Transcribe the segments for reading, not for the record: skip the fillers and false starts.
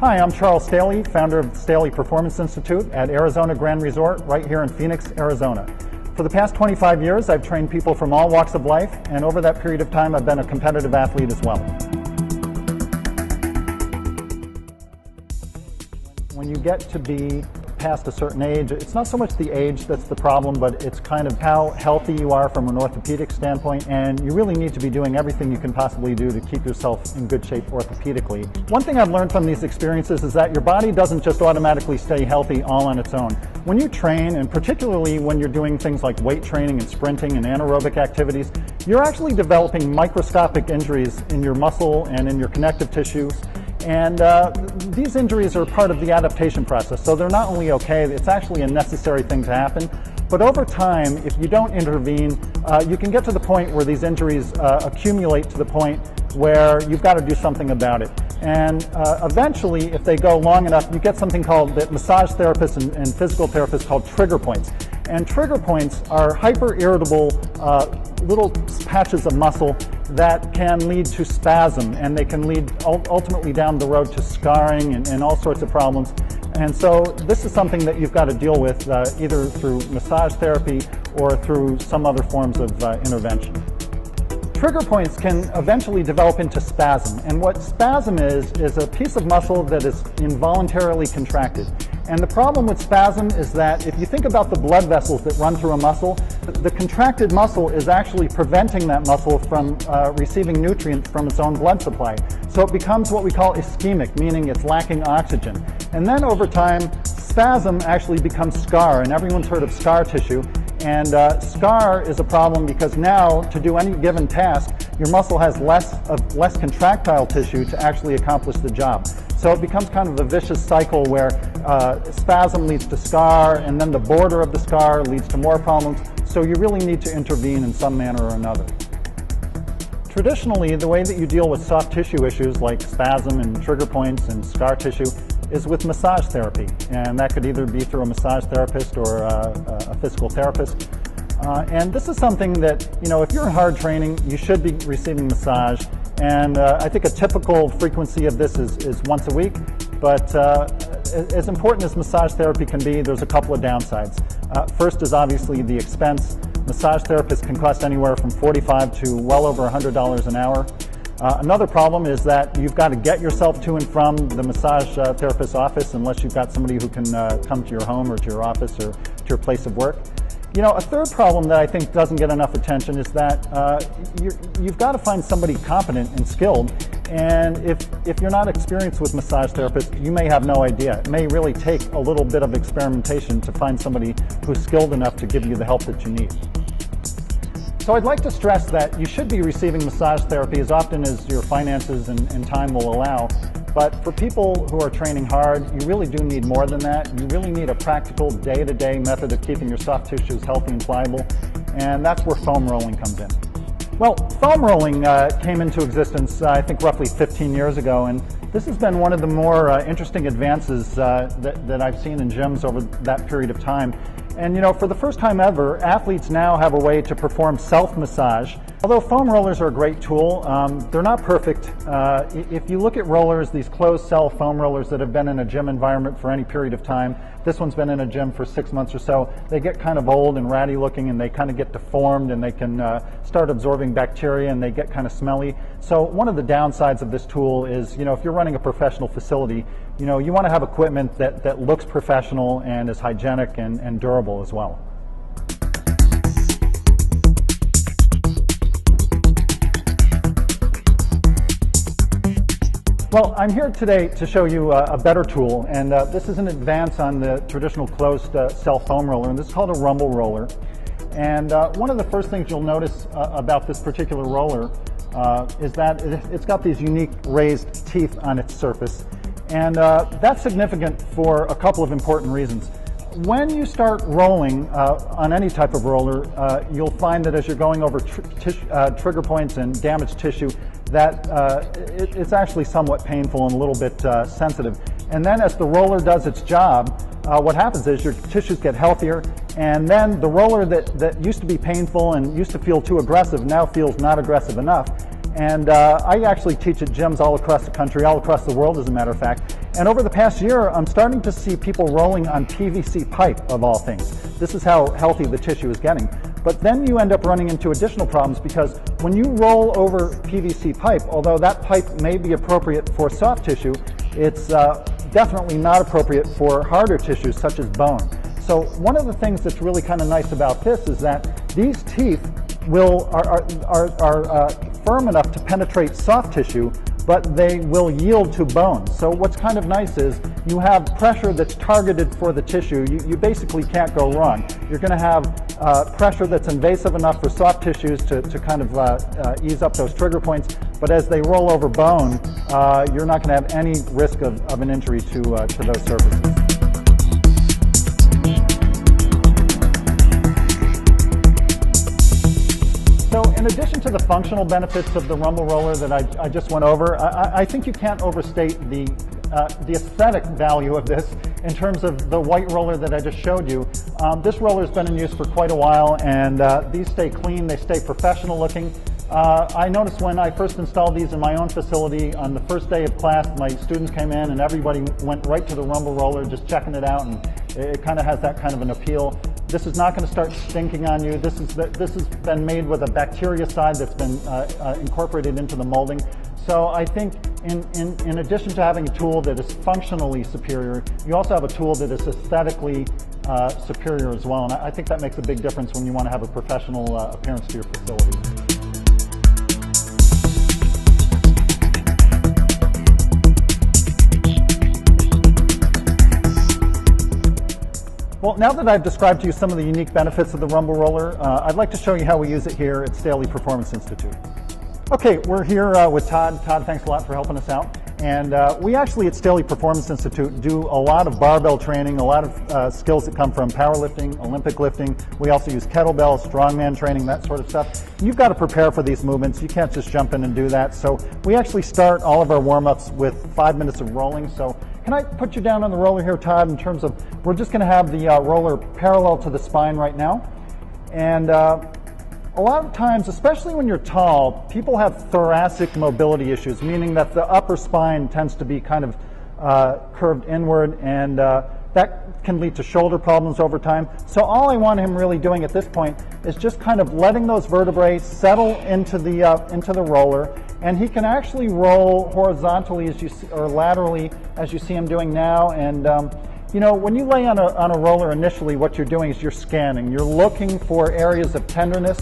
Hi, I'm Charles Staley, founder of the Staley Performance Institute at Arizona Grand Resort right here in Phoenix, Arizona. For the past 25 years, I've trained people from all walks of life, and over that period of time, I've been a competitive athlete as well. When you get to be past a certain age, it's not so much the age that's the problem, but it's kind of how healthy you are from an orthopedic standpoint, and you really need to be doing everything you can possibly do to keep yourself in good shape orthopedically. One thing I've learned from these experiences is that your body doesn't just automatically stay healthy all on its own. When you train, and particularly when you're doing things like weight training and sprinting and anaerobic activities, you're actually developing microscopic injuries in your muscle and in your connective tissues. And these injuries are part of the adaptation process, so they're not only okay, it's actually a necessary thing to happen. But over time, if you don't intervene, you can get to the point where these injuries accumulate to the point where you've got to do something about it. And eventually, if they go long enough, you get something called, that massage therapists and physical therapists called trigger points. And trigger points are hyper-irritable little patches of muscle that can lead to spasm, and they can lead ultimately down the road to scarring and all sorts of problems. And so this is something that you've got to deal with either through massage therapy or through some other forms of intervention. Trigger points can eventually develop into spasm, and what spasm is a piece of muscle that is involuntarily contracted. And the problem with spasm is that if you think about the blood vessels that run through a muscle, the contracted muscle is actually preventing that muscle from receiving nutrients from its own blood supply. So it becomes what we call ischemic, meaning it's lacking oxygen. And then over time, spasm actually becomes scar, and everyone's heard of scar tissue. And scar is a problem because now, to do any given task, your muscle has less contractile tissue to actually accomplish the job. So it becomes kind of a vicious cycle where spasm leads to scar, and then the border of the scar leads to more problems. So you really need to intervene in some manner or another. Traditionally, the way that you deal with soft tissue issues like spasm and trigger points and scar tissue is with massage therapy, and that could either be through a massage therapist or a physical therapist. And this is something that, if you're in hard training, you should be receiving massage. And I think a typical frequency of this is once a week, but as important as massage therapy can be, there's a couple of downsides. First is obviously the expense. Massage therapists can cost anywhere from $45 to well over $100 an hour. Another problem is that you've got to get yourself to and from the massage therapist's office unless you've got somebody who can come to your home or to your office or to your place of work. A third problem that I think doesn't get enough attention is that you've got to find somebody competent and skilled, and if you're not experienced with massage therapists, you may have no idea. It may really take a little bit of experimentation to find somebody who's skilled enough to give you the help that you need. So I'd like to stress that you should be receiving massage therapy as often as your finances and time will allow. But for people who are training hard, you really do need more than that. You really need a practical day-to-day method of keeping your soft tissues healthy and pliable, and that's where foam rolling comes in. Well, foam rolling came into existence, I think, roughly 15 years ago, and this has been one of the more interesting advances that I've seen in gyms over that period of time. And for the first time ever, athletes now have a way to perform self-massage. Although foam rollers are a great tool, they're not perfect. If you look at rollers, these closed-cell foam rollers that have been in a gym environment for any period of time, this one's been in a gym for 6 months or so, they get kind of old and ratty looking, and they kind of get deformed, and they can start absorbing bacteria, and they get kind of smelly. So one of the downsides of this tool is, if you're running a professional facility, you want to have equipment that looks professional and is hygienic and durable as well. Well, I'm here today to show you a better tool, and this is an advance on the traditional closed cell foam roller, and this is called a rumble roller. And one of the first things you'll notice about this particular roller is that it's got these unique raised teeth on its surface, and that's significant for a couple of important reasons. When you start rolling on any type of roller, you'll find that as you're going over trigger points and damaged tissue, that it's actually somewhat painful and a little bit sensitive. And then as the roller does its job, what happens is your tissues get healthier, and then the roller that used to be painful and used to feel too aggressive now feels not aggressive enough. And I actually teach at gyms all across the country, all across the world, as a matter of fact. And over the past year, I'm starting to see people rolling on PVC pipe, of all things. This is how healthy the tissue is getting. But then you end up running into additional problems, because when you roll over PVC pipe, although that pipe may be appropriate for soft tissue, it's definitely not appropriate for harder tissues such as bone. So one of the things that's really kind of nice about this is that these teeth are firm enough to penetrate soft tissue, but they will yield to bone. So what's kind of nice is you have pressure that's targeted for the tissue. You basically can't go wrong. You're going to have pressure that's invasive enough for soft tissues to kind of ease up those trigger points, but as they roll over bone, you're not going to have any risk of an injury to those surfaces. So in addition to the functional benefits of the rumble roller that I just went over, I think you can't overstate the aesthetic value of this in terms of the white roller that I just showed you. This roller has been in use for quite a while, and these stay clean, they stay professional looking. I noticed when I first installed these in my own facility, on the first day of class, my students came in and everybody went right to the rumble roller, just checking it out, and it kind of has that kind of an appeal. This is not going to start stinking on you. This has been made with a bactericide that's been incorporated into the molding. So I think in addition to having a tool that is functionally superior, you also have a tool that is aesthetically superior as well. And I think that makes a big difference when you want to have a professional appearance to your facility. Well, now that I've described to you some of the unique benefits of the rumble roller, I'd like to show you how we use it here at Staley Performance Institute. Okay, we're here with Todd. Todd, thanks a lot for helping us out. And we actually at Staley Performance Institute do a lot of barbell training, a lot of skills that come from powerlifting, Olympic lifting. We also use kettlebell, strongman training, that sort of stuff. You've got to prepare for these movements. You can't just jump in and do that. So we actually start all of our warm-ups with 5 minutes of rolling. So can I put you down on the roller here, Todd, in terms of, we're just going to have the roller parallel to the spine right now. And a lot of times, especially when you're tall, people have thoracic mobility issues, meaning that the upper spine tends to be kind of curved inward, and that can lead to shoulder problems over time. So all I want him really doing at this point is just kind of letting those vertebrae settle into the roller, and he can actually roll horizontally as you see, or laterally as you see him doing now. And you know, when you lay on a roller initially, what you're doing is you're scanning. You're looking for areas of tenderness,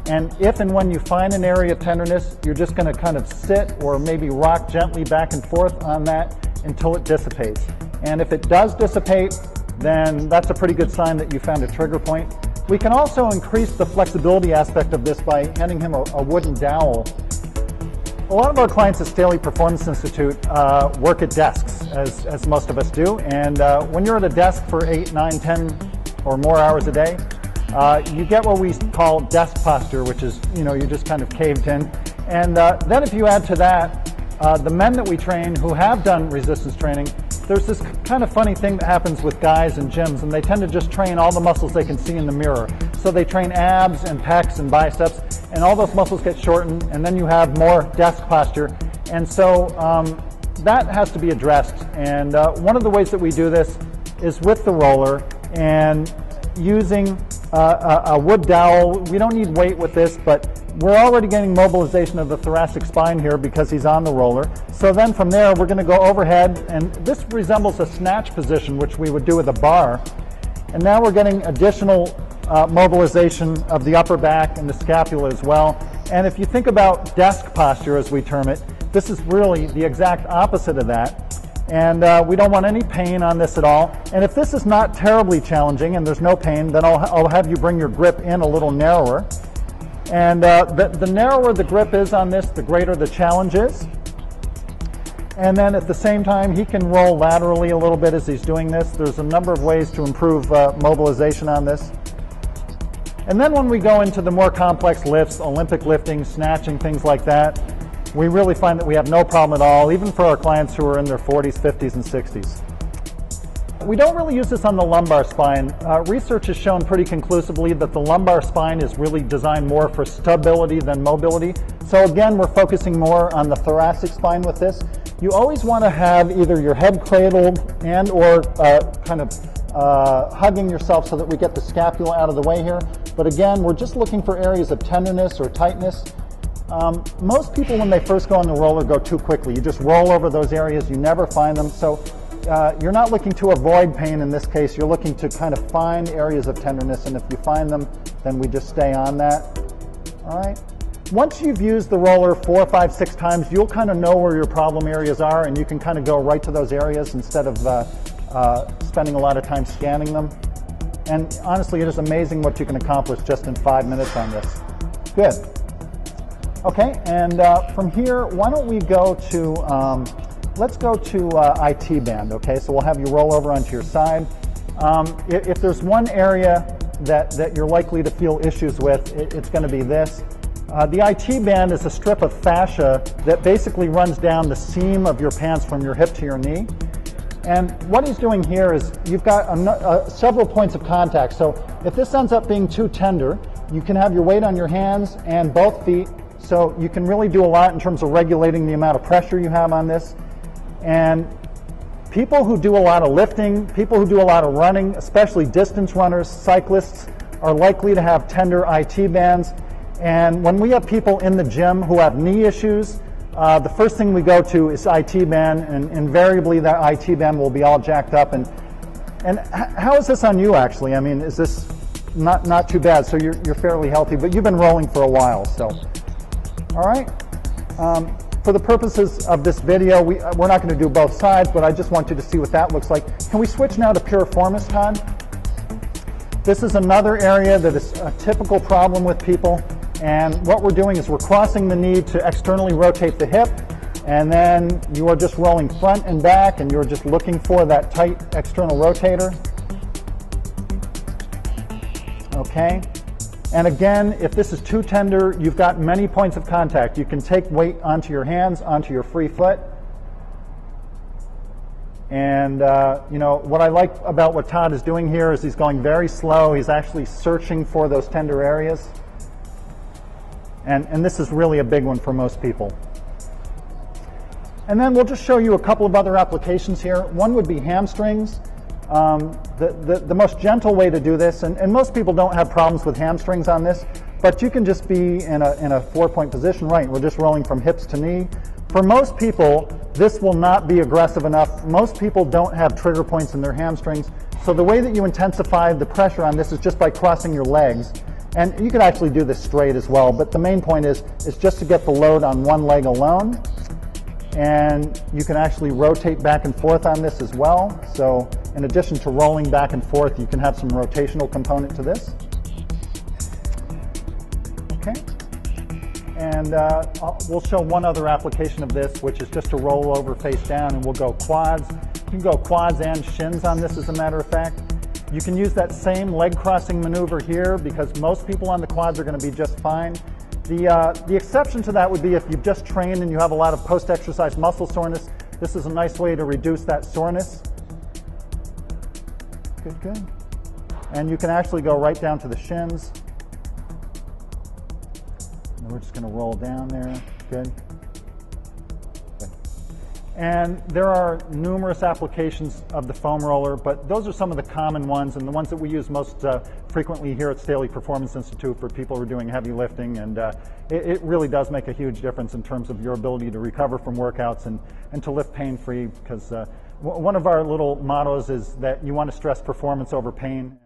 and if and when you find an area of tenderness, you're just going to kind of sit or maybe rock gently back and forth on that until it dissipates. And if it does dissipate, then that's a pretty good sign that you found a trigger point. We can also increase the flexibility aspect of this by handing him a wooden dowel. A lot of our clients at Staley Performance Institute work at desks, as most of us do, and when you're at a desk for 8, 9, 10 or more hours a day, you get what we call desk posture, which is, you know, you're just kind of caved in. And then if you add to that the men that we train who have done resistance training, there's this kind of funny thing that happens with guys in gyms, and they tend to just train all the muscles they can see in the mirror. So they train abs and pecs and biceps, and all those muscles get shortened, and then you have more desk posture. And so that has to be addressed. And one of the ways that we do this is with the roller and using a wood dowel. We don't need weight with this, but we're already getting mobilization of the thoracic spine here because he's on the roller. So then from there, we're going to go overhead, and this resembles a snatch position, which we would do with a bar. And now we're getting additional mobilization of the upper back and the scapula as well. And if you think about desk posture, as we term it, this is really the exact opposite of that. And we don't want any pain on this at all. And if this is not terribly challenging and there's no pain, then I'll have you bring your grip in a little narrower. And the narrower the grip is on this, the greater the challenge is. And then at the same time, he can roll laterally a little bit as he's doing this. There's a number of ways to improve mobilization on this. And then when we go into the more complex lifts, Olympic lifting, snatching, things like that, we really find that we have no problem at all, even for our clients who are in their 40s, 50s, and 60s. We don't really use this on the lumbar spine. Research has shown pretty conclusively that the lumbar spine is really designed more for stability than mobility. So again, we're focusing more on the thoracic spine with this. You always want to have either your head cradled and or kind of hugging yourself so that we get the scapula out of the way here. But again, we're just looking for areas of tenderness or tightness. Most people, when they first go on the roller, go too quickly. You just roll over those areas, you never find them. So you're not looking to avoid pain in this case, you're looking to kind of find areas of tenderness, and if you find them, then we just stay on that. All right. Once you've used the roller 4, 5, 6 times, you'll kind of know where your problem areas are, and you can kind of go right to those areas instead of spending a lot of time scanning them. And honestly, it is amazing what you can accomplish just in 5 minutes on this. Good. Okay, and from here, why don't we go to, let's go to IT band, okay? So we'll have you roll over onto your side. If there's one area that you're likely to feel issues with, it's going to be this. The IT band is a strip of fascia that basically runs down the seam of your pants from your hip to your knee. And what he's doing here is you've got several points of contact. So if this ends up being too tender, you can have your weight on your hands and both feet. So you can really do a lot in terms of regulating the amount of pressure you have on this. And people who do a lot of lifting, people who do a lot of running, especially distance runners, cyclists, are likely to have tender IT bands. And when we have people in the gym who have knee issues, the first thing we go to is IT band, and invariably that IT band will be all jacked up. And how is this on you, actually? I mean, is this not too bad? So you're fairly healthy, but you've been rolling for a while. So, all right. For the purposes of this video, we're not going to do both sides, but I just want you to see what that looks like. Can we switch now to piriformis, Todd? This is another area that is a typical problem with people. And what we're doing is we're crossing the knee to externally rotate the hip, and then you are just rolling front and back, and you're just looking for that tight external rotator. Okay. And again, if this is too tender, you've got many points of contact. You can take weight onto your hands, onto your free foot. And you know, what I like about what Todd is doing here is he's going very slow. He's actually searching for those tender areas. And this is really a big one for most people. And then we'll just show you a couple of other applications here. One would be hamstrings. The most gentle way to do this, and most people don't have problems with hamstrings on this, but you can just be in a 4-point position, right? We're just rolling from hips to knee. For most people, this will not be aggressive enough. Most people don't have trigger points in their hamstrings. So the way that you intensify the pressure on this is just by crossing your legs. And you can actually do this straight as well, but the main point is just to get the load on one leg alone. And you can actually rotate back and forth on this as well. So in addition to rolling back and forth, you can have some rotational component to this. Okay. And we'll show one other application of this, which is just to roll over face down, and we'll go quads. You can go quads and shins on this, as a matter of fact. You can use that same leg crossing maneuver here because most people on the quads are going to be just fine. The exception to that would be if you've just trained and you have a lot of post-exercise muscle soreness. This is a nice way to reduce that soreness. Good, good. And you can actually go right down to the shins. And we're just going to roll down there. Good. And there are numerous applications of the foam roller, but those are some of the common ones and the ones that we use most frequently here at Staley Performance Institute for people who are doing heavy lifting. And it really does make a huge difference in terms of your ability to recover from workouts and to lift pain-free, because one of our little mottos is that you want to stress performance over pain.